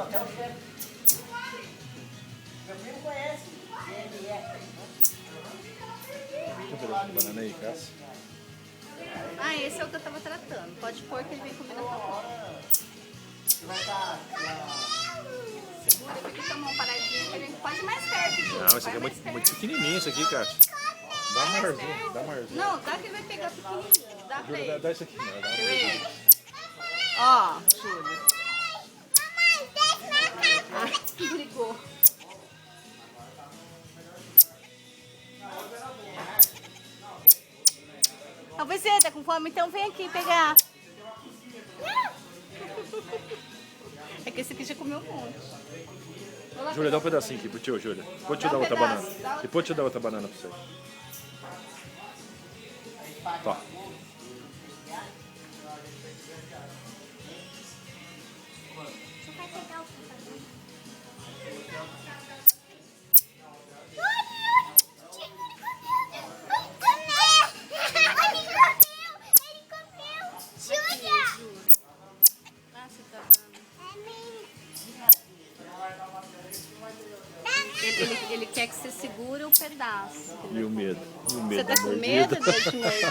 Até o chefe. Meu primo conhece. Ele é. Tem um pedaço de banana aí, Cássio? Ah, esse é o que eu tava tratando. Pode pôr que ele vem comer na tua mão. Vai estar. Segura, fica com a mão paradinha, que ele vem quase mais perto. Ju. Não, esse aqui é muito pequenininho, esse aqui, Cássio. Dá maiorzinho, dá maiorzinho. Não, dá que ele vai pegar pequenininho. Dá pra ele. Dá isso aqui, né? Dá Quer ver? Ó, Júlia. Ah, brigou. Ah, você tá com fome? Então vem aqui pegar. É que esse aqui já comeu um monte. Júlia, dá um pedacinho aqui pro tio, Júlia. Depois te dar outra banana. Depois te dar outra banana pra você. Tá. Ah, você tá dando. Ele quer que você segure o pedaço. E o medo? Você tá com medo de te morder?